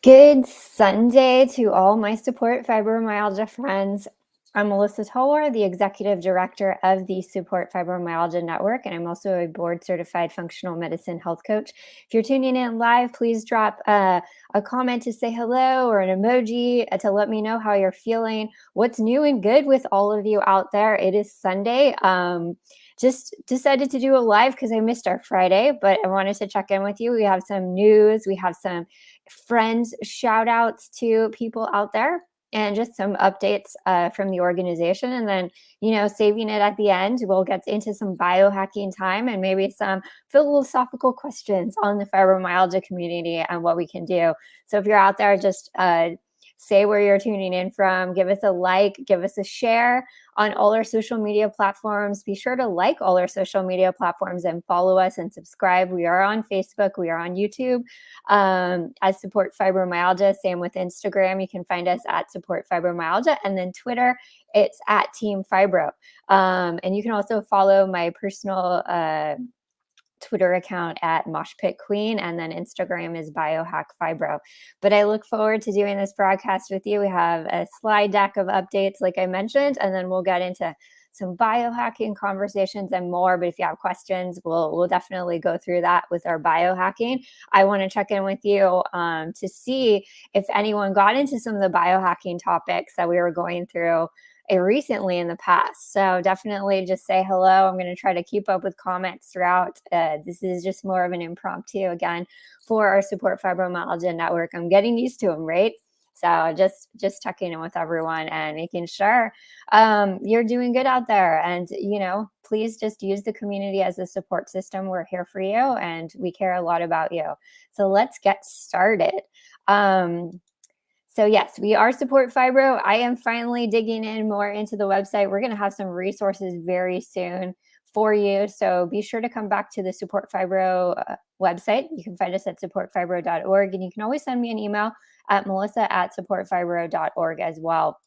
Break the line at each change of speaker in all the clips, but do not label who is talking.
Good Sunday to all my Support Fibromyalgia friends. I'm Melissa Toller, the Executive Director of the Support Fibromyalgia Network, and I'm also a board-certified functional medicine health coach. If you're tuning in live, please drop a comment to say hello or an emoji to let me know how you're feeling. What's new and good with all of you out there? It is Sunday. Just decided to do a live because I missed our Friday, but I wanted to check in with you. We have some news. We have some friends shout outs to people out there and just some updates from the organization. And then, saving it at the end, we'll get into some biohacking time and maybe some philosophical questions on the fibromyalgia community and what we can do. So if you're out there, just say where you're tuning in from, give us a like, give us a share on all our social media platforms. Be sure to like all our social media platforms and follow us and subscribe. We are on Facebook. We are on YouTube as Support Fibromyalgia. Same with Instagram. You can find us at Support Fibromyalgia. And then Twitter, it's at Team Fibro. And you can also follow my personal Twitter account at Mosh Pit Queen, and then Instagram is Biohack Fibro. But I look forward to doing this broadcast with you. We have a slide deck of updates, like I mentioned, and then we'll get into some biohacking conversations and more. But if you have questions, we'll definitely go through that with our biohacking. I want to check in with you to see if anyone got into some of the biohacking topics that we were going through recently in the past. So definitely just say hello. I'm going to try to keep up with comments throughout. This is just more of an impromptu again for our Support Fibromyalgia Network. I'm getting used to them, right? So just checking in with everyone and making sure you're doing good out there. And, please just use the community as a support system. We're here for you and we care a lot about you. So let's get started. So yes, we are Support Fibro. I am finally digging in more into the website. We're going to have some resources very soon for you. So be sure to come back to the Support Fibro website. You can find us at supportfibro.org, and you can always send me an email at melissa@supportfibro.org as well.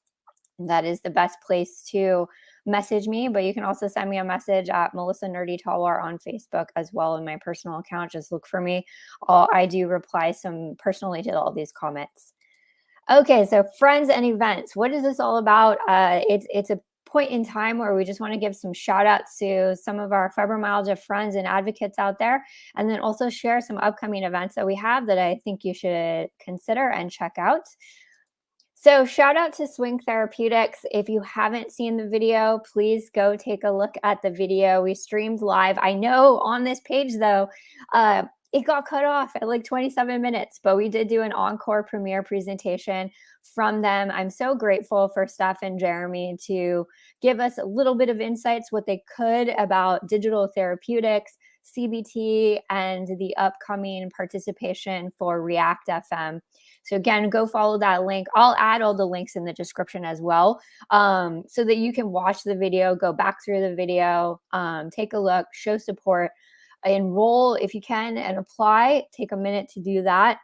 That is the best place to message me, but you can also send me a message at Melissa Nerdy Talwar on Facebook as well in my personal account. Just look for me. I do reply some personally to all these comments. Okay, so friends and events. What is this all about? It's a point in time where we just want to give some shout outs to some of our fibromyalgia friends and advocates out there, and then also share some upcoming events that we have that I think you should consider and check out. So shout out to Swing Therapeutics. If you haven't seen the video, please go take a look at the video. We streamed live. I know on this page though, it got cut off at like 27 minutes, but we did do an encore premiere presentation from them. I'm so grateful for Steph and Jeremy to give us a little bit of insights, what they could about digital therapeutics, CBT, and the upcoming participation for React FM. So again, go follow that link. I'll add all the links in the description as well, so that you can watch the video, go back through the video, take a look, show support. Enroll if you can and apply. Take a minute to do that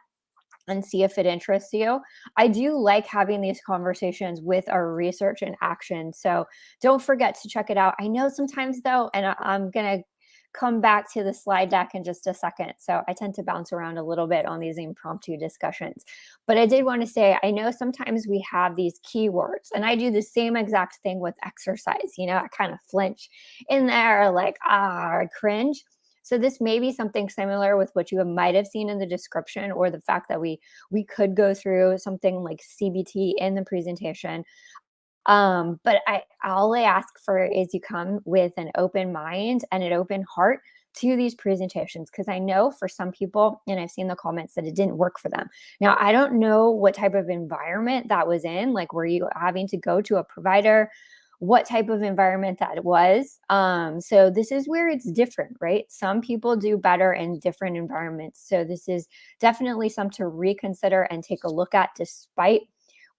and see if it interests you. I do like having these conversations with our research and action. So don't forget to check it out. I know sometimes though, and I'm going to come back to the slide deck in just a second. So I tend to bounce around a little bit on these impromptu discussions. But I did want to say, I know sometimes we have these keywords, and I do the same exact thing with exercise. I kind of flinch in there, like, I cringe. So this may be something similar with what you might have seen in the description, or the fact that we could go through something like CBT in the presentation. But all I ask for is you come with an open mind and an open heart to these presentations, because I know for some people, and I've seen the comments, that it didn't work for them. Now, I don't know what type of environment that was in. Like, were you having to go to a provider? What type of environment that was. So this is where it's different, right? Some people do better in different environments. So this is definitely something to reconsider and take a look at, despite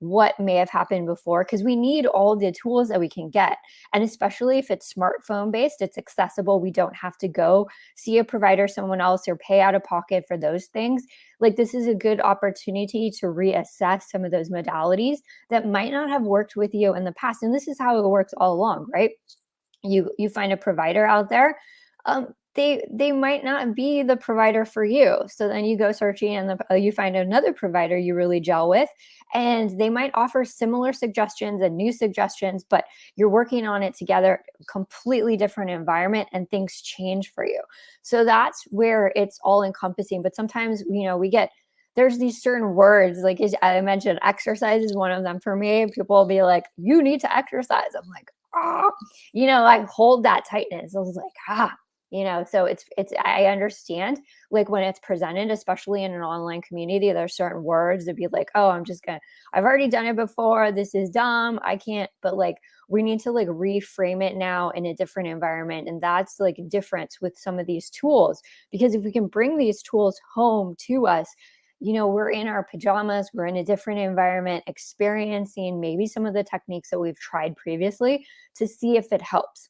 what may have happened before, because we need all the tools that we can get. And especially if it's smartphone based, it's accessible. We don't have to go see a provider, someone else, or pay out of pocket for those things. Like, this is a good opportunity to reassess some of those modalities that might not have worked with you in the past. And this is how it works all along, right? You find a provider out there. they might not be the provider for you. So then you go searching and you find another provider you really gel with, and they might offer similar suggestions and new suggestions, but you're working on it together, completely different environment, and things change for you. So that's where it's all encompassing. But sometimes, there's these certain words, like as I mentioned, exercise is one of them for me. People will be like, you need to exercise. I'm like, ah, like hold that tightness. I was like, so I understand, like when it's presented, especially in an online community, there's certain words to be like, oh, I've already done it before, this is dumb, I can't. But like, we need to like reframe it now in a different environment. And that's like difference with some of these tools, because if we can bring these tools home to us, we're in our pajamas, we're in a different environment, experiencing maybe some of the techniques that we've tried previously to see if it helps.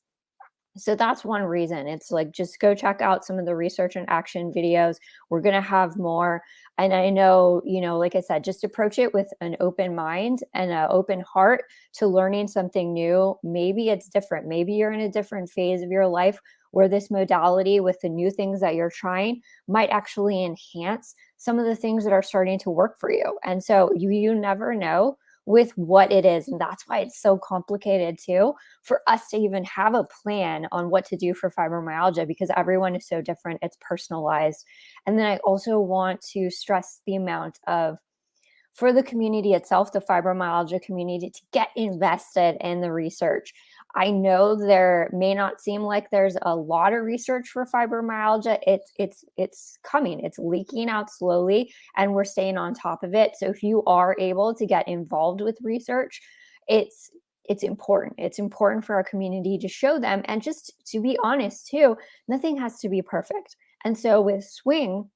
So that's one reason. It's like, just go check out some of the research and action videos. We're going to have more. And I know, like I said, just approach it with an open mind and an open heart to learning something new. Maybe it's different. Maybe you're in a different phase of your life where this modality with the new things that you're trying might actually enhance some of the things that are starting to work for you. And so you never know with what it is. And that's why it's so complicated too, for us to even have a plan on what to do for fibromyalgia, because everyone is so different. It's personalized. And then I also want to stress the amount of, for the community itself, the fibromyalgia community, to get invested in the research. I know there may not seem like there's a lot of research for fibromyalgia. It's coming. It's leaking out slowly, and we're staying on top of it. So if you are able to get involved with research, it's important. It's important for our community to show them, and just to be honest too, nothing has to be perfect. And so with Swing,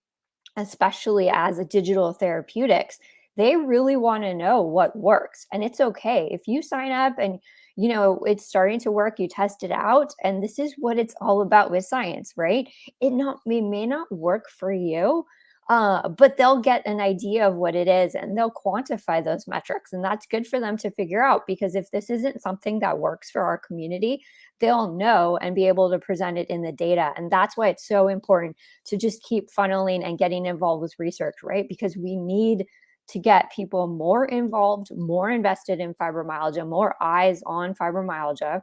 especially as a digital therapeutics, they really want to know what works. And it's okay if you sign up and it's starting to work, you test it out, and this is what it's all about with science, right? It may not work for you, but they'll get an idea of what it is, and they'll quantify those metrics, and that's good for them to figure out, because if this isn't something that works for our community, they'll know and be able to present it in the data. And that's why it's so important to just keep funneling and getting involved with research, right? Because we need to get people more involved, more invested in fibromyalgia, more eyes on fibromyalgia,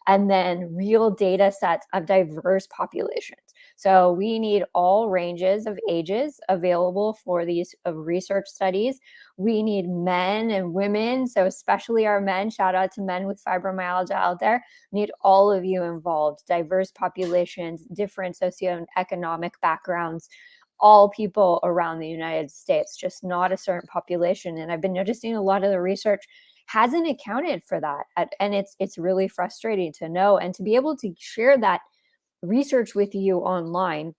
and then real data sets of diverse populations. So we need all ranges of ages available for these research studies. We need men and women, so especially our men, shout out to men with fibromyalgia out there. We need all of you involved, diverse populations, different socioeconomic backgrounds, all people around the United States, just not a certain population. And I've been noticing a lot of the research hasn't accounted for that. And it's really frustrating to know, and to be able to share that research with you online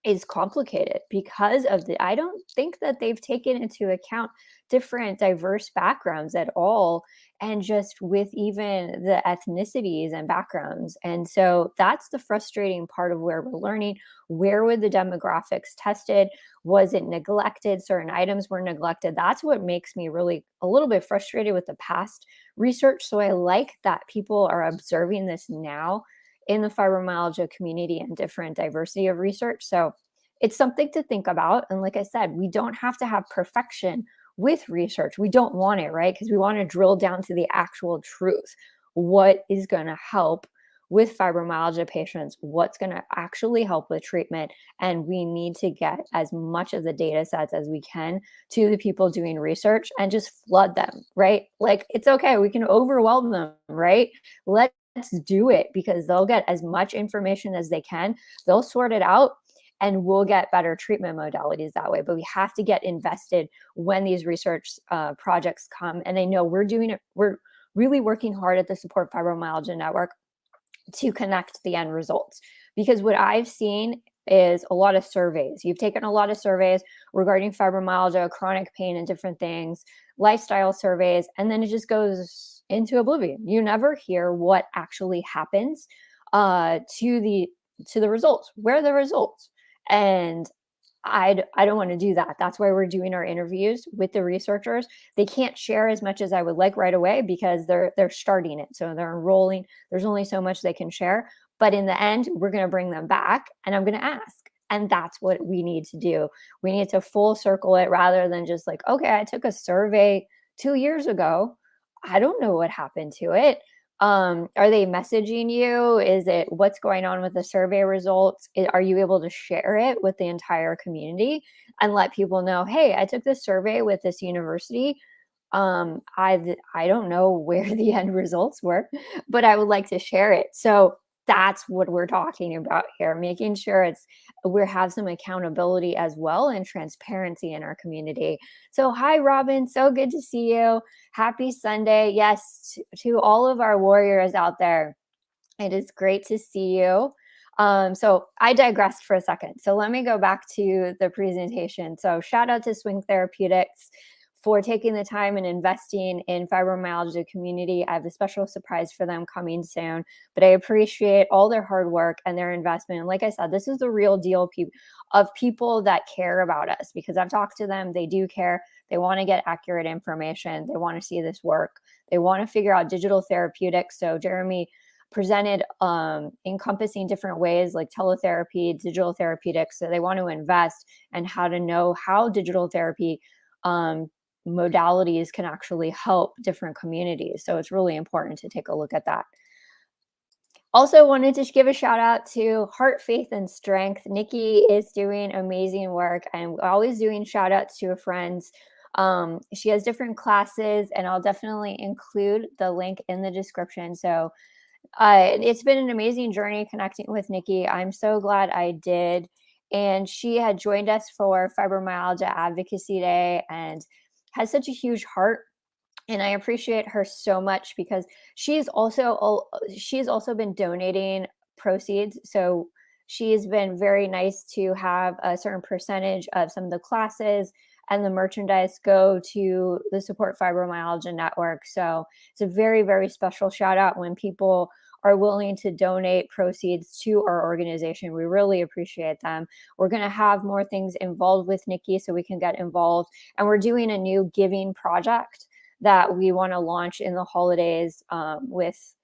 is complicated because of I don't think that they've taken into account different diverse backgrounds at all, and just with even the ethnicities and backgrounds. And so that's the frustrating part of where we're learning. Where were the demographics tested? Was it neglected? Certain items were neglected. That's what makes me really a little bit frustrated with the past research. So I like that people are observing this now in the fibromyalgia community and different diversity of research. So it's something to think about. And like I said, we don't have to have perfection with research. We don't want it, right? Because we want to drill down to the actual truth. What is going to help with fibromyalgia patients? What's going to actually help with treatment? And we need to get as much of the data sets as we can to the people doing research and just flood them, right? Like, it's okay. We can overwhelm them, right? Let's do it, because they'll get as much information as they can. They'll sort it out, and we'll get better treatment modalities that way. But we have to get invested when these research projects come. And I know we're doing it. We're really working hard at the Support Fibromyalgia Network to connect the end results, because what I've seen is a lot of surveys. You've taken a lot of surveys regarding fibromyalgia, chronic pain, and different things, lifestyle surveys, and then it just goes into oblivion. You never hear what actually happens to the results. Where are the results? And I don't want to do that. That's why we're doing our interviews with the researchers. They can't share as much as I would like right away, because they're starting it. So they're enrolling. There's only so much they can share. But in the end, we're going to bring them back and I'm going to ask. And that's what we need to do. We need to full circle it rather than just like, okay, I took a survey 2 years ago. I don't know what happened to it. Are they messaging you? Is it what's going on with the survey results? Are you able to share it with the entire community and let people know, hey, I took this survey with this university. I don't know where the end results were, but I would like to share it. So that's what we're talking about here, making sure we have some accountability as well and transparency in our community. So hi Robin, so good to see you. Happy Sunday. Yes, to all of our warriors out there. It is great to see you. So I digressed for a second. So let me go back to the presentation. So shout out to Swing Therapeutics for taking the time and investing in fibromyalgia community. I have a special surprise for them coming soon, but I appreciate all their hard work and their investment. And like I said, this is the real deal of people that care about us, because I've talked to them. They do care. They want to get accurate information. They want to see this work. They want to figure out digital therapeutics. So Jeremy presented encompassing different ways like teletherapy, digital therapeutics. So they want to invest and how to know how digital therapy modalities can actually help different communities. So it's really important to take a look at that. Also wanted to give a shout out to Heart, Faith, and Strength. Nikki is doing amazing work and always doing shout outs to her friends. She has different classes and I'll definitely include the link in the description. So it's been an amazing journey connecting with Nikki. I'm so glad I did. And she had joined us for Fibromyalgia Advocacy Day and has such a huge heart. And I appreciate her so much because she's also been donating proceeds. So she's been very nice to have a certain percentage of some of the classes and the merchandise go to the Support Fibromyalgia Network. So it's a very, very special shout out when people are willing to donate proceeds to our organization. We really appreciate them. We're going to have more things involved with Nikki so we can get involved. And we're doing a new giving project that we want to launch in the holidays with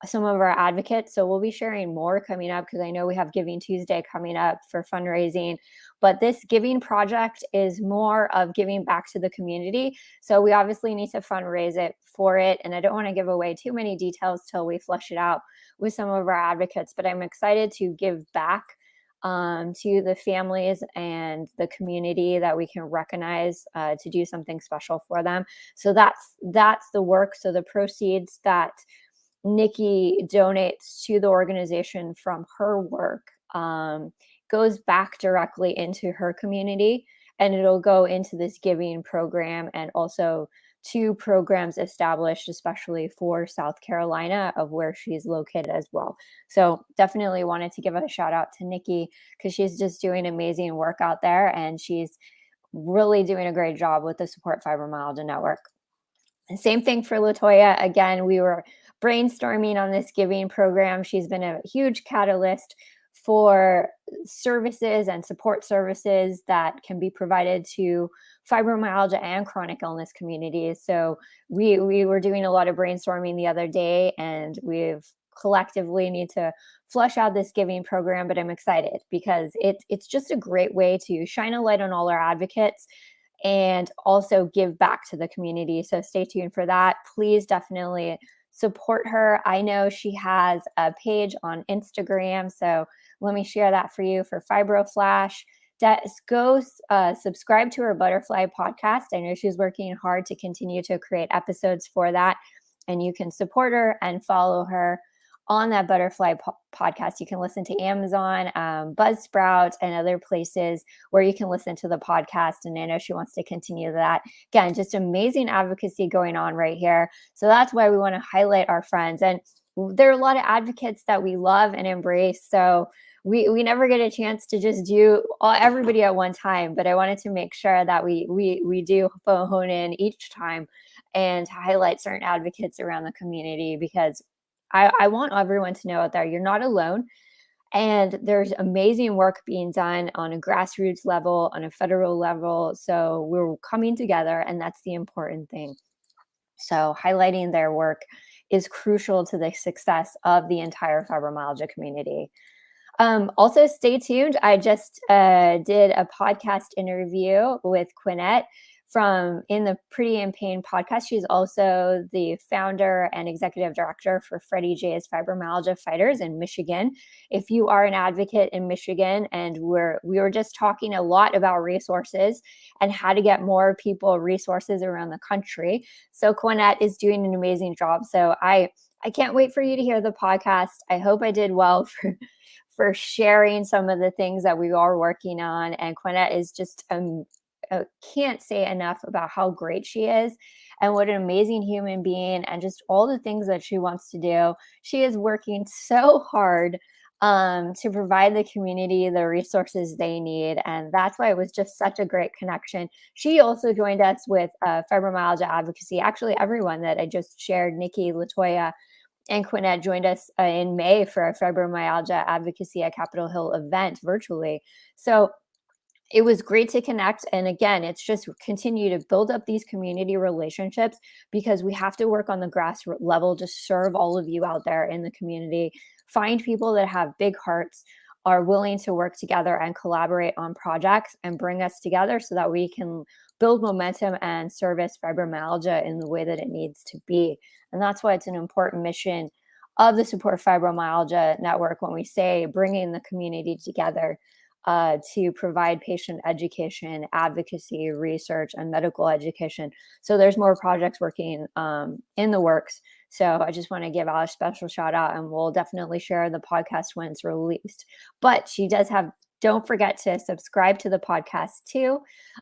some of our advocates. So we'll be sharing more coming up because I know we have Giving Tuesday coming up for fundraising. But this giving project is more of giving back to the community. So we obviously need to fundraise it for it. And I don't want to give away too many details till we flesh it out with some of our advocates. But I'm excited to give back to the families and the community that we can recognize to do something special for them. So that's the work. So the proceeds that Nikki donates to the organization from her work goes back directly into her community, and it'll go into this giving program and also 2 programs established especially for South Carolina of where she's located as well. So definitely wanted to give a shout out to Nikki because she's just doing amazing work out there and she's really doing a great job with the Support Fibromyalgia Network. And same thing for Latoya. Again, we were brainstorming on this giving program. She's been a huge catalyst for services and support services that can be provided to fibromyalgia and chronic illness communities. So we were doing a lot of brainstorming the other day, and we've collectively need to flush out this giving program. But I'm excited because it's just a great way to shine a light on all our advocates and also give back to the community. So stay tuned for that. Please definitely support her. I know she has a page on Instagram, so let me share that for you for Fibro Flash. Go subscribe to her Butterfly podcast. I know she's working hard to continue to create episodes for that, and you can support her and follow her on that Butterfly podcast. You can listen to Amazon, Buzzsprout, and other places where you can listen to the podcast. And I know she wants to continue that. Again, just amazing advocacy going on right here. So that's why we want to highlight our friends. And there are a lot of advocates that we love and embrace. So we never get a chance to just do everybody at one time. But I wanted to make sure that we do hone in each time and highlight certain advocates around the community, because I want everyone to know out there, you're not alone. And there's amazing work being done on a grassroots level, on a federal level. So we're coming together, and that's the important thing. So highlighting their work is crucial to the success of the entire fibromyalgia community. Also, stay tuned. I just did a podcast interview with Quinette from in the Pretty in Pain podcast. She's also the founder and executive director for Freddie J's Fibromyalgia Fighters in Michigan. If you are an advocate in Michigan, and we were just talking a lot about resources and how to get more people resources around the country. So Quinette is doing an amazing job. So I can't wait for you to hear the podcast. I hope I did well for sharing some of the things that we are working on. And Quinette is just can't say enough about how great she is and what an amazing human being and just all the things that she wants to do. She is working so hard to provide the community the resources they need. And that's why it was just such a great connection. She also joined us with fibromyalgia advocacy. Actually, everyone that I just shared, Nikki, Latoya, and Quinette joined us in May for a fibromyalgia advocacy at Capitol Hill event virtually. So it was great to connect. And again, it's just continue to build up these community relationships because we have to work on the grassroots level to serve all of you out there in the community. Find people that have big hearts, are willing to work together and collaborate on projects and bring us together so that we can build momentum and service fibromyalgia in the way that it needs to be. And that's why it's an important mission of the Support Fibromyalgia Network when we say bringing the community together to provide patient education, advocacy, research, and medical education. So there's more projects working in the works. So I just want to give Al a special shout out, and we'll definitely share the podcast when it's released. But she does have, don't forget to subscribe to the podcast too.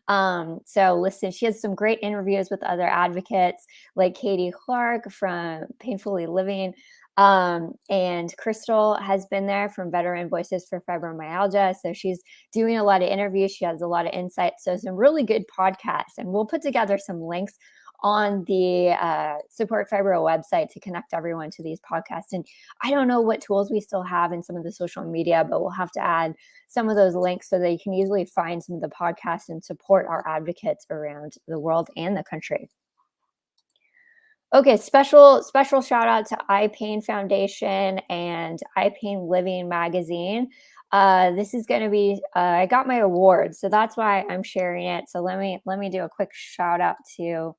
So listen, she has some great interviews with other advocates like Katie Clark from Painfully Living. And Crystal has been there from Veteran Voices for Fibromyalgia. So she's doing a lot of interviews. She has a lot of insights. So some really good podcasts. And we'll put together some links on the Support Fibro website to connect everyone to these podcasts. And I don't know what tools we still have in some of the social media, but we'll have to add some of those links so that you can easily find some of the podcasts and support our advocates around the world and the country. Okay, special shout out to Eye Pain Foundation and Eye Pain Living magazine. This is going to be I got my award, so that's why I'm sharing it. So let me do a quick shout out to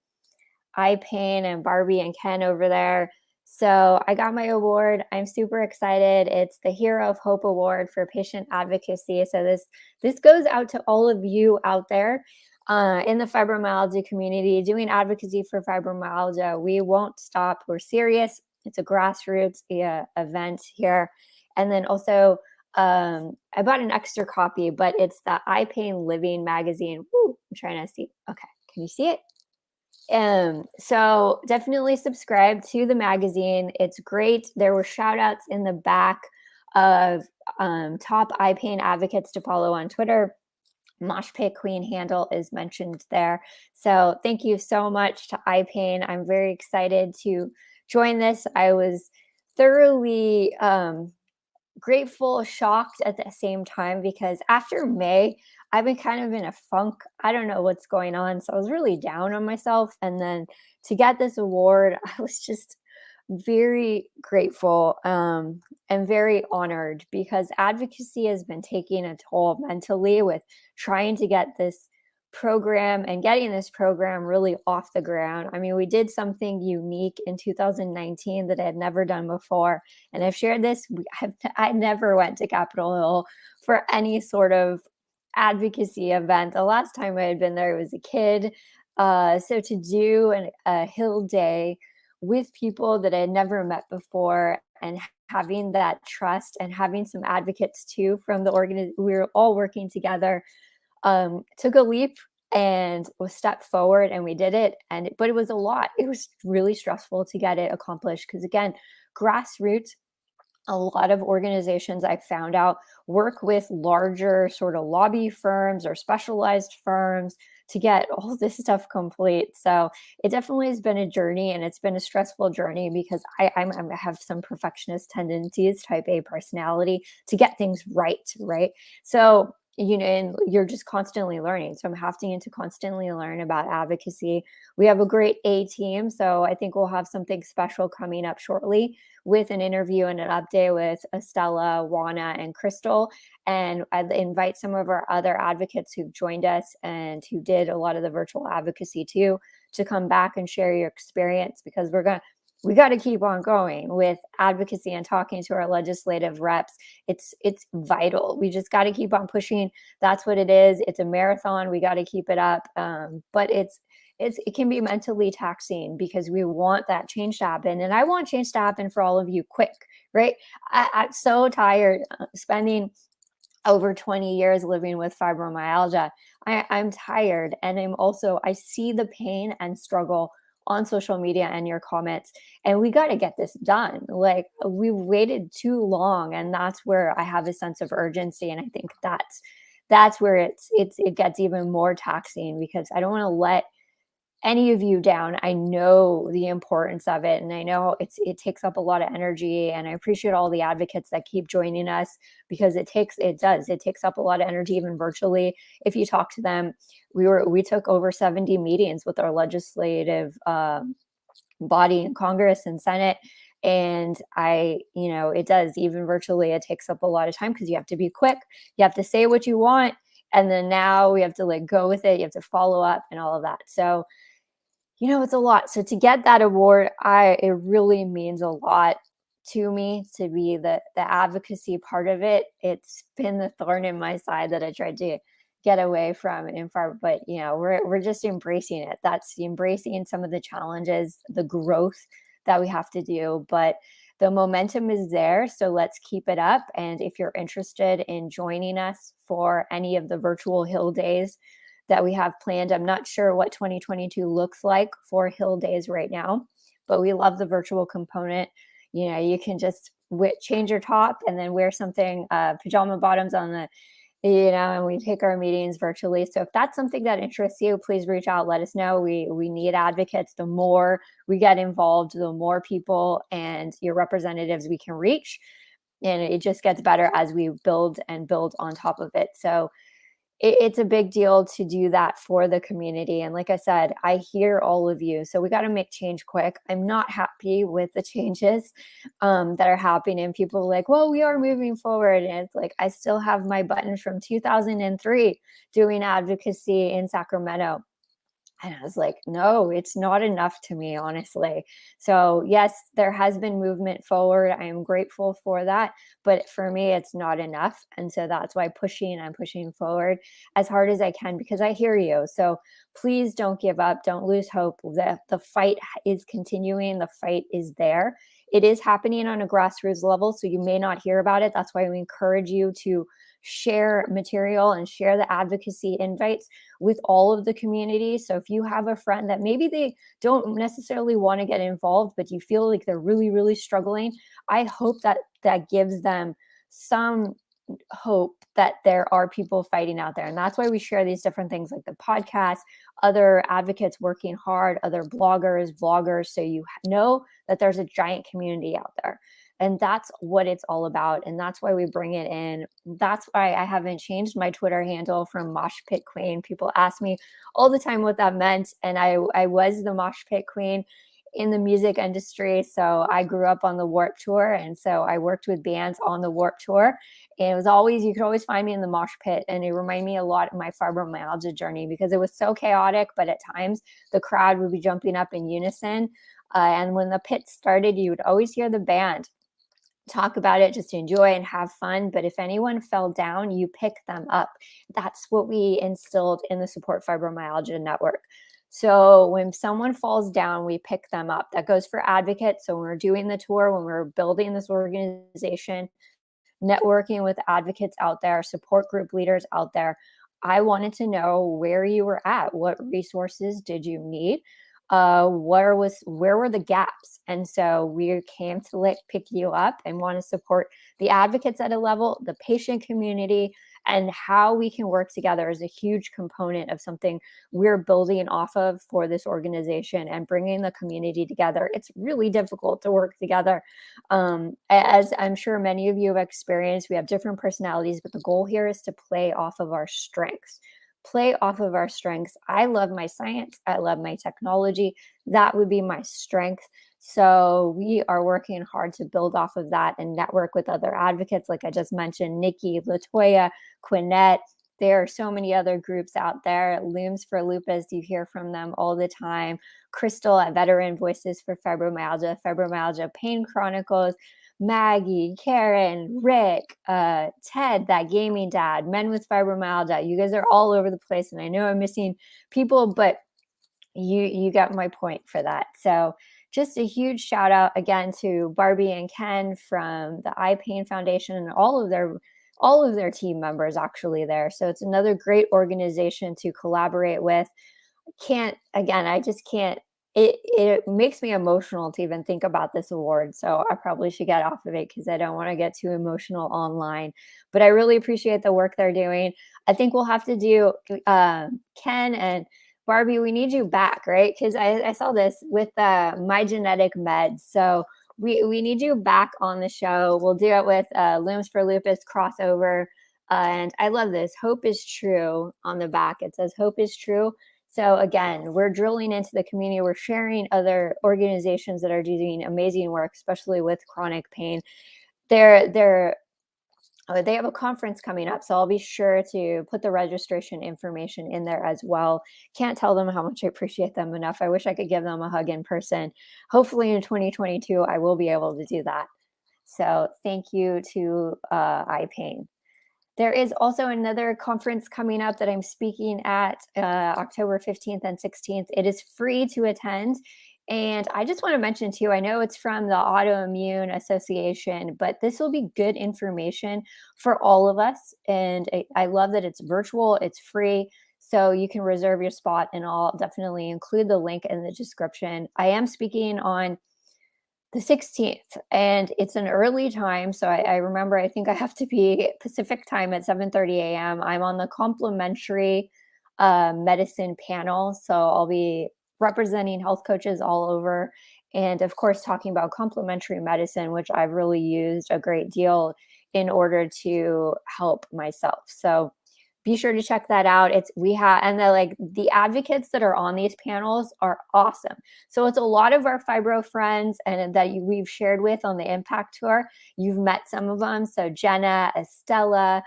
Eye Pain and Barbie and Ken over there. So I got my award. I'm super excited. It's the Hero of Hope Award for Patient Advocacy. So this goes out to all of you out there in the fibromyalgia community doing advocacy for fibromyalgia. We won't stop. We're serious. It's a grassroots event here. And then also, I bought an extra copy, but it's the Eye Pain Living magazine. Woo, I'm trying to see. Okay, can you see it? So definitely subscribe to the magazine. It's great. There were shout outs in the back of top eye pain advocates to follow on Twitter. Mosh Pit Queen handle is mentioned there. So thank you so much to Eye Pain. I'm very excited to join this. I was thoroughly grateful, shocked at the same time, because after May, I've been kind of in a funk. I don't know what's going on. So I was really down on myself. And then to get this award, I was just very grateful and very honored, because advocacy has been taking a toll mentally with trying to get this program and getting this program really off the ground. I mean, we did something unique in 2019 that I had never done before. And I've shared this. I never went to Capitol Hill for any sort of advocacy event. The last time I had been there was a kid. So to do a Hill Day with people that I had never met before, and having that trust and having some advocates too from the organization, we were all working together, took a leap and was stepped forward, and we did it. But it was a lot. It was really stressful to get it accomplished, because again, grassroots, a lot of organizations I found out work with larger sort of lobby firms or specialized firms to get all this stuff complete. So it definitely has been a journey, and it's been a stressful journey, because I have some perfectionist tendencies, type A personality, to get things right. So and you're just constantly learning. So I'm having to constantly learn about advocacy. We have a great A team. So I think we'll have something special coming up shortly with an interview and an update with Estella, Juana, and Crystal. And I'd invite some of our other advocates who've joined us and who did a lot of the virtual advocacy too to come back and share your experience, because we got to keep on going with advocacy and talking to our legislative reps. It's vital. We just got to keep on pushing. That's what it is. It's a marathon. We got to keep it up. But it can be mentally taxing because we want that change to happen, and I want change to happen for all of you quick, right? I'm so tired spending over 20 years living with fibromyalgia. I'm tired, and I see the pain and struggle on social media and your comments, and we got to get this done. Like, we waited too long, and that's where I have a sense of urgency, and I think that's where it gets even more taxing, because I don't want to let any of you down. I know the importance of it, and I know it takes up a lot of energy, and I appreciate all the advocates that keep joining us, because it takes up a lot of energy, even virtually. If you talk to them, we took over 70 meetings with our legislative body in Congress and Senate. And it does, even virtually, it takes up a lot of time, because you have to be quick, you have to say what you want, and then now we have to like go with it, you have to follow up and all of that. So it's a lot. So to get that award, it really means a lot to me, to be the advocacy part of it. It's been the thorn in my side that I tried to get away from and far, but we're just embracing it. That's embracing some of the challenges, the growth that we have to do, but the momentum is there. So let's keep it up. And if you're interested in joining us for any of the virtual Hill Days that we have planned, I'm not sure what 2022 looks like for Hill Days right now, but we love the virtual component. You can just change your top and then wear something, pajama bottoms on and we take our meetings virtually. So if that's something that interests you, please reach out, let us know. We need advocates. The more we get involved, the more people and your representatives we can reach. And it just gets better as we build and build on top of it. So it's a big deal to do that for the community. And like I said, I hear all of you. So we got to make change quick. I'm not happy with the changes that are happening. And people are like, well, we are moving forward. And it's like, I still have my button from 2003 doing advocacy in Sacramento. And I was like, no, it's not enough to me, honestly. So yes, there has been movement forward. I am grateful for that. But for me, it's not enough. And so that's why I'm pushing forward as hard as I can, because I hear you. So please don't give up. Don't lose hope. The fight is continuing. The fight is there. It is happening on a grassroots level. So you may not hear about it. That's why we encourage you to share material and share the advocacy invites with all of the community. So if you have a friend that maybe they don't necessarily want to get involved, but you feel like they're really, really struggling, I hope that gives them some hope that there are people fighting out there. And that's why we share these different things like the podcast, other advocates working hard, other bloggers, vloggers, so you know that there's a giant community out there. And that's what it's all about. And that's why we bring it in. That's why I haven't changed my Twitter handle from Mosh Pit Queen. People ask me all the time what that meant. And I was the Mosh Pit Queen in the music industry. So I grew up on the Warped Tour. And so I worked with bands on the Warped Tour. And you could always find me in the mosh pit. And it reminded me a lot of my fibromyalgia journey, because it was so chaotic, but at times the crowd would be jumping up in unison. And when the pit started, you would always hear the band talk about it, just enjoy and have fun. But if anyone fell down, you pick them up. That's what we instilled in the Support Fibromyalgia Network. So when someone falls down, we pick them up. That goes for advocates. So when we're doing the tour, when we're building this organization, networking with advocates out there, support group leaders out there, I wanted to know where you were at. What resources did you need? Where were the gaps? And so we came to pick you up and want to support the advocates at a level, the patient community, and how we can work together is a huge component of something we're building off of for this organization and bringing the community together. It's really difficult to work together. As I'm sure many of you have experienced, we have different personalities, but the goal here is to play off of our strengths. Play off of our strengths. I love my science. I love my technology. That would be my strength. So we are working hard to build off of that and network with other advocates, like I just mentioned, Nikki, Latoya, Quinette. There are so many other groups out there. Looms for Lupus, you hear from them all the time. Crystal at Veteran Voices for Fibromyalgia Pain Chronicles, Maggie, Karen, Rick, Ted, that gaming dad, Men with Fibromyalgia. You guys are all over the place, and I know I'm missing people, but you got my point for that. So just a huge shout out again to Barbie and Ken from the Eye Pain Foundation and all of their team members actually there. So it's another great organization to collaborate with. I just can't. It makes me emotional to even think about this award. So I probably should get off of it because I don't want to get too emotional online. But I really appreciate the work they're doing. I think we'll have to do Ken and Barbie. We need you back, right? Because I saw this with My Genetic Meds. So we need you back on the show. We'll do it with Looms for Lupus crossover. And I love this. Hope is true on the back. It says hope is true. So again, we're drilling into the community. We're sharing other organizations that are doing amazing work, especially with chronic pain. They have a conference coming up, so I'll be sure to put the registration information in there as well. Can't tell them how much I appreciate them enough. I wish I could give them a hug in person. Hopefully in 2022, I will be able to do that. So thank you to iPain. There is also another conference coming up that I'm speaking at October 15th and 16th. It is free to attend. And I just want to mention too, I know it's from the Autoimmune Association, but this will be good information for all of us. And I love that it's virtual, it's free. So you can reserve your spot, and I'll definitely include the link in the description. I am speaking on the 16th, and it's an early time. So I remember, I think I have to be Pacific time at 7:30 a.m. I'm on the complementary medicine panel. So I'll be representing health coaches all over. And of course, talking about complementary medicine, which I've really used a great deal in order to help myself. So be sure to check that out. The advocates that are on these panels are awesome. So it's a lot of our fibro friends and that we've shared with on the Impact Tour. You've met some of them. So Jenna, Estella,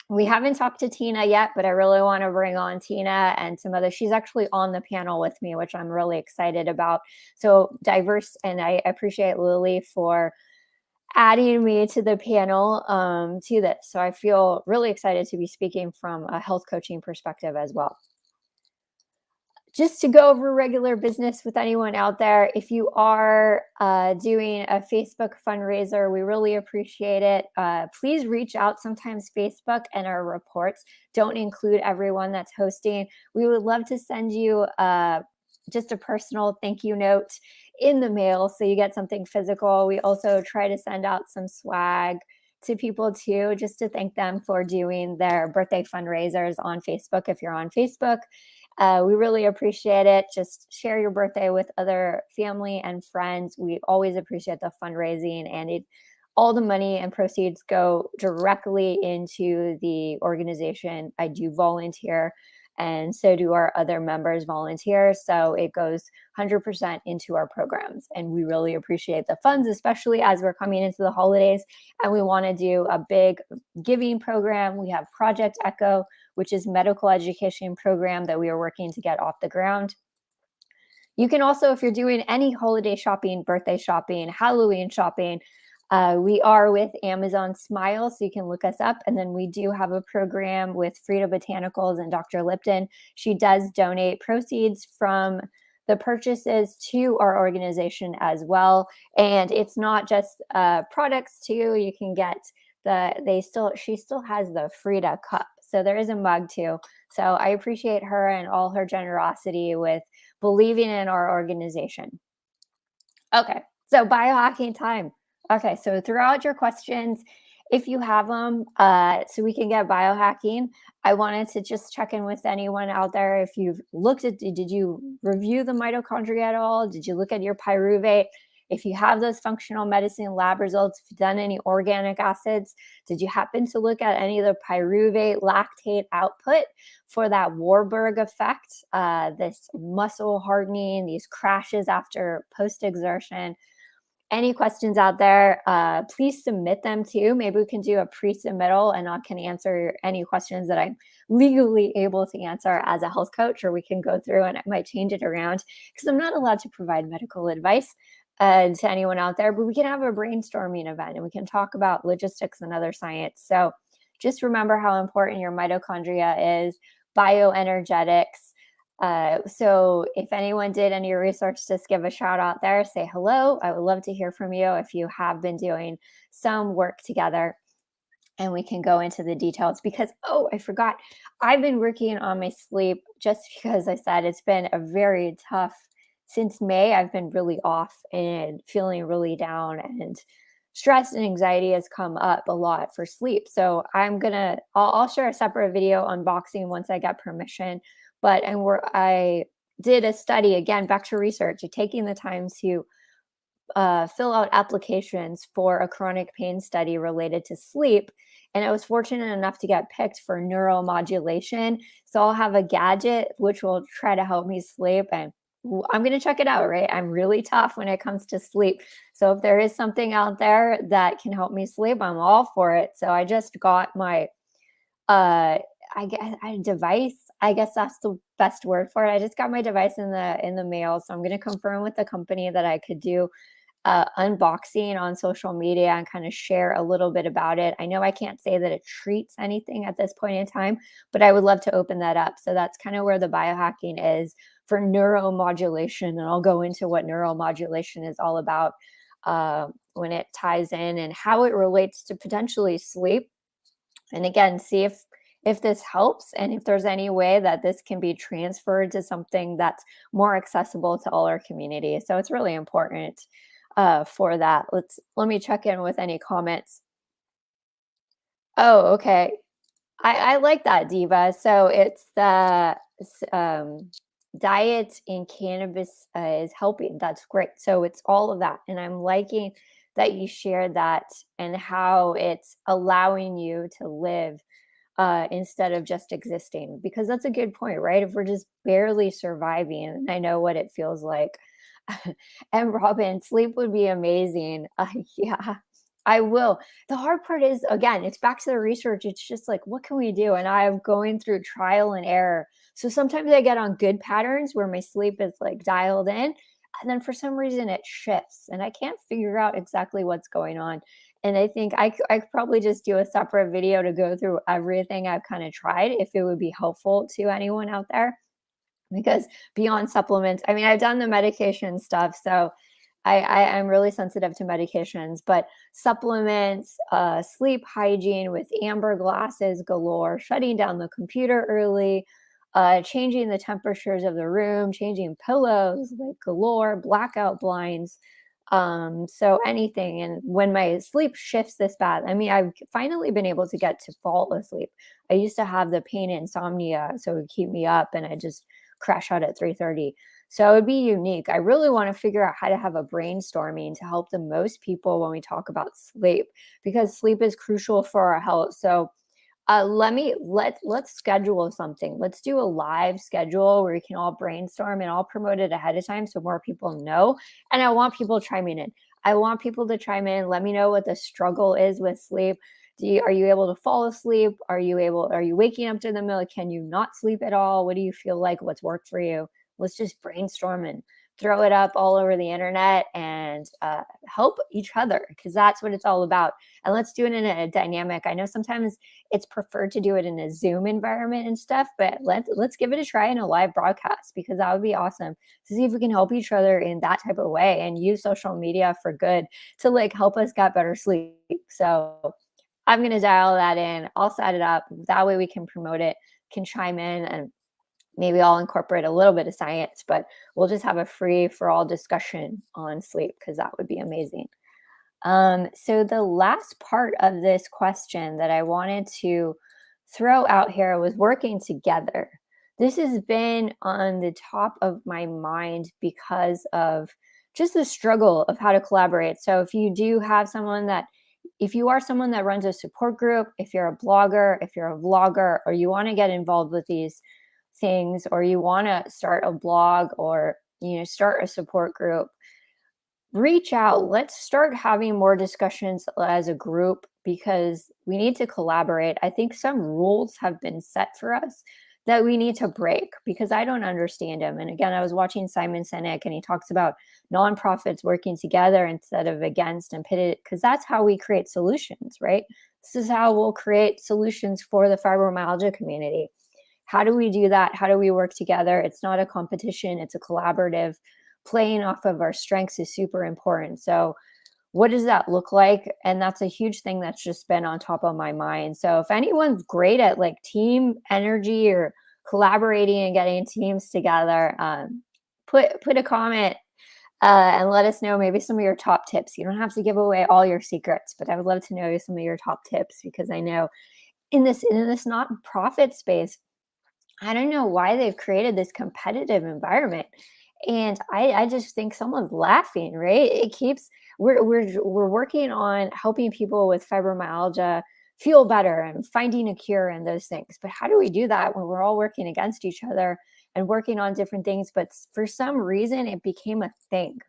we haven't talked to Tina yet, but I really want to bring on Tina and some others. She's actually on the panel with me, which I'm really excited about. So diverse, and I appreciate Lily for adding me to the panel to this. So I feel really excited to be speaking from a health coaching perspective as well. Just to go over regular business with anyone out there, if you are doing a Facebook fundraiser, we really appreciate it. Please reach out. Sometimes Facebook and our reports don't include everyone that's hosting. We would love to send you just a personal thank you note in the mail so you get something physical. We also try to send out some swag to people too, just to thank them for doing their birthday fundraisers on Facebook. If you're on Facebook, we really appreciate it. Just share your birthday with other family and friends. We always appreciate the fundraising, and all the money and proceeds go directly into the organization. I do volunteer, and so do our other members volunteer. So it goes 100% into our programs, and we really appreciate the funds, especially as we're coming into the holidays and we want to do a big giving program. We have Project Echo, which is medical education program that we are working to get off the ground. You can also, if you're doing any holiday shopping, birthday shopping, Halloween shopping, we are with Amazon Smile, so you can look us up. And then we do have a program with Frida Botanicals and Dr. Lipton. She does donate proceeds from the purchases to our organization as well. And it's not just products too. You can get she still has the Frida cup. So there is a mug too. So I appreciate her and all her generosity with believing in our organization. Okay, so biohacking time. Okay, so throw out your questions. if you have them, so we can get biohacking, I wanted to just check in with anyone out there. If you've looked at, did you review the mitochondria at all? Did you look at your pyruvate? If you have those functional medicine lab results, if you've done any organic acids, did you happen to look at any of the pyruvate lactate output for that Warburg effect, this muscle hardening, these crashes after post exertion? Any questions out there, please submit them too. Maybe we can do a pre-submittal and I can answer any questions that I'm legally able to answer as a health coach, or we can go through and I might change it around because I'm not allowed to provide medical advice to anyone out there, but we can have a brainstorming event and we can talk about logistics and other science. So just remember how important your mitochondria is, bioenergetics. So if anyone did any research, just give a shout out there, say hello. I would love to hear from you if you have been doing some work together and we can go into the details because, oh, I forgot. I've been working on my sleep just because I said it's been a very tough since May. I've been really off and feeling really down and stress and anxiety has come up a lot for sleep. So I'll share a separate video unboxing once I get permission. But I did a study again, back to research, taking the time to fill out applications for a chronic pain study related to sleep. And I was fortunate enough to get picked for neuromodulation. So I'll have a gadget which will try to help me sleep. And I'm going to check it out, right? I'm really tough when it comes to sleep. So if there is something out there that can help me sleep, I'm all for it. So I just got my I guess a device. I guess that's the best word for it. I just got my device in the mail, so I'm going to confirm with the company that I could do unboxing on social media and kind of share a little bit about it. I know I can't say that it treats anything at this point in time, but I would love to open that up. So that's kind of where the biohacking is for neuromodulation. And I'll go into what neuromodulation is all about when it ties in and how it relates to potentially sleep. And again, see if this helps and if there's any way that this can be transferred to something that's more accessible to all our community. So it's really important for that. Let me check in with any comments. Oh, okay. I like that, Diva. So it's the diet and cannabis is helping. That's great. So it's all of that. And I'm liking that you shared that and how it's allowing you to live instead of just existing, because that's a good point, right? If we're just barely surviving, and I know what it feels like. And Robin, sleep would be amazing. Yeah, I will. The hard part is, again, it's back to the research. It's just like, what can we do? And I'm going through trial and error. So sometimes I get on good patterns where my sleep is like dialed in. And then for some reason it shifts and I can't figure out exactly what's going on. And I think I could probably just do a separate video to go through everything I've kind of tried if it would be helpful to anyone out there. Because beyond supplements, I mean, I've done the medication stuff, so I'm really sensitive to medications, but supplements, sleep hygiene with amber glasses galore, shutting down the computer early, changing the temperatures of the room, changing pillows like galore, blackout blinds. So anything. And when my sleep shifts this bad, I mean, I've finally been able to get to fall asleep. I used to have the pain insomnia, so it would keep me up and I just crash out at 3:30. So it would be unique. I really want to figure out how to have a brainstorming to help the most people when we talk about sleep, because sleep is crucial for our health. So let's schedule something. Let's do a live schedule where we can all brainstorm and I'll promote it ahead of time so more people know. And I want people chiming in. I want people to chime in. Let me know what the struggle is with sleep. Are you able to fall asleep? Are you waking up during the middle? Can you not sleep at all? What do you feel like? What's worked for you? Let's just brainstorm and throw it up all over the internet and help each other, because that's what it's all about. And let's do it in a dynamic. I know sometimes it's preferred to do it in a Zoom environment and stuff, but let's give it a try in a live broadcast, because that would be awesome to see if we can help each other in that type of way and use social media for good to like help us get better sleep. So I'm going to dial that in. I'll set it up. That way we can promote it, can chime in, and maybe I'll incorporate a little bit of science, but we'll just have a free for all discussion on sleep because that would be amazing. So the last part of this question that I wanted to throw out here was working together. This has been on the top of my mind because of just the struggle of how to collaborate. So if you are someone that runs a support group, if you're a blogger, if you're a vlogger, or you want to get involved with these things, or you want to start a blog or, start a support group, reach out. Let's start having more discussions as a group because we need to collaborate. I think some rules have been set for us that we need to break because I don't understand them. And again, I was watching Simon Sinek and he talks about nonprofits working together instead of against and pitted because that's how we create solutions, right? This is how we'll create solutions for the fibromyalgia community. How do we do that? How do we work together? It's not a competition, it's a collaborative. Playing off of our strengths is super important. So, what does that look like? And that's a huge thing that's just been on top of my mind. So, if anyone's great at like team energy or collaborating and getting teams together, put a comment and let us know maybe some of your top tips. You don't have to give away all your secrets, but I would love to know some of your top tips because I know in this not-profit space, I don't know why they've created this competitive environment. And I just think someone's laughing, right? It keeps we're working on helping people with fibromyalgia feel better and finding a cure and those things. But how do we do that when we're all working against each other and working on different things? But for some reason, it became a thing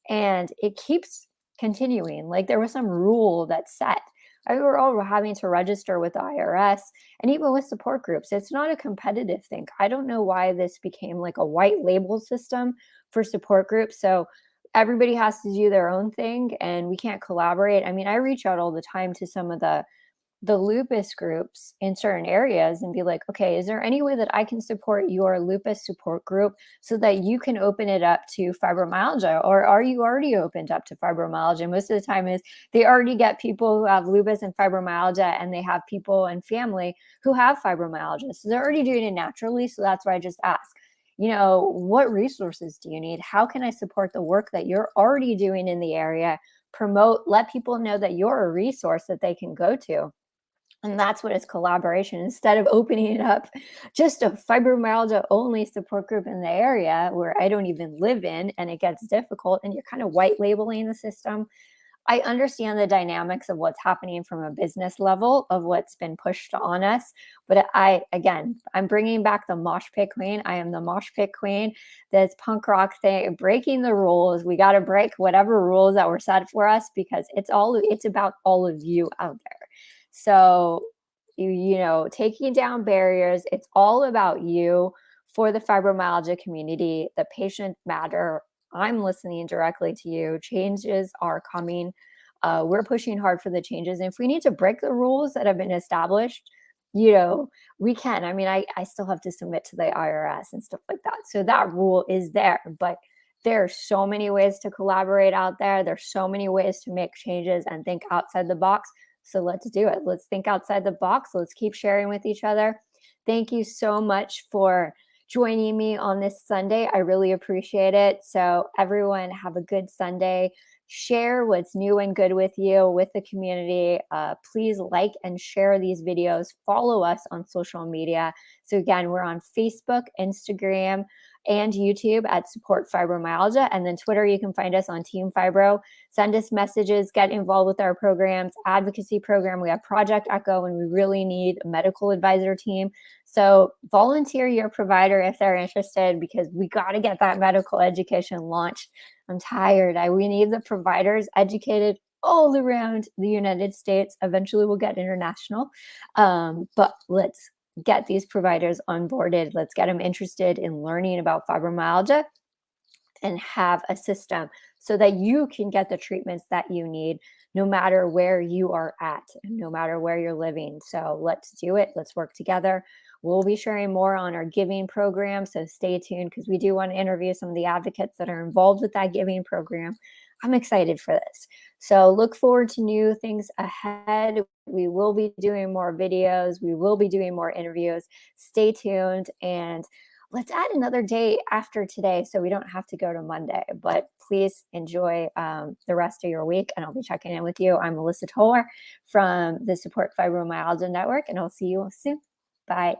and it keeps continuing. Like there was some rule that's set. I mean, we're all having to register with the IRS and even with support groups. It's not a competitive thing. I don't know why this became like a white label system for support groups. So everybody has to do their own thing and we can't collaborate. I mean, I reach out all the time to some of the lupus groups in certain areas and be like, okay, is there any way that I can support your lupus support group so that you can open it up to fibromyalgia? Or are you already opened up to fibromyalgia? Most of the time is they already get people who have lupus and fibromyalgia and they have people and family who have fibromyalgia. So they're already doing it naturally. So that's why I just ask, what resources do you need? How can I support the work that you're already doing in the area? Promote, let people know that you're a resource that they can go to. And that's what is collaboration. Instead of opening it up just a fibromyalgia only support group in the area where I don't even live in and it gets difficult and you're kind of white labeling the system. I understand the dynamics of what's happening from a business level of what's been pushed on us. But I'm bringing back the mosh pit queen. I am the mosh pit queen. This punk rock thing, breaking the rules. We got to break whatever rules that were set for us because it's about all of you out there. So, taking down barriers, it's all about you for the fibromyalgia community. The patient matter. I'm listening directly to you. Changes are coming. We're pushing hard for the changes. And if we need to break the rules that have been established, we can. I mean, I still have to submit to the IRS and stuff like that. So that rule is there. But there are so many ways to collaborate out there. There's so many ways to make changes and think outside the box. So let's do it. Let's think outside the box. Let's keep sharing with each other. Thank you so much for joining me on this Sunday. I really appreciate it. So everyone have a good Sunday. Share what's new and good with you, with the community. Please like and share these videos. Follow us on social media. So again, we're on Facebook, Instagram, and YouTube at Support Fibromyalgia. And then Twitter, you can find us on Team Fibro. Send us messages, get involved with our programs, advocacy program. We have Project Echo, and we really need a medical advisor team. So volunteer your provider if they're interested because we got to get that medical education launched. I'm tired. We need the providers educated all around the United States. Eventually we'll get international. But let's get these providers onboarded. Let's get them interested in learning about fibromyalgia and have a system so that you can get the treatments that you need no matter where you are at and no matter where you're living. So let's do it. Let's work together. We'll be sharing more on our giving program. So stay tuned because we do want to interview some of the advocates that are involved with that giving program. I'm excited for this. So look forward to new things ahead. We will be doing more videos. We will be doing more interviews. Stay tuned and let's add another day after today so we don't have to go to Monday. But please enjoy the rest of your week, and I'll be checking in with you. I'm Melissa Toller from the Support Fibromyalgia Network, and I'll see you soon. Bye.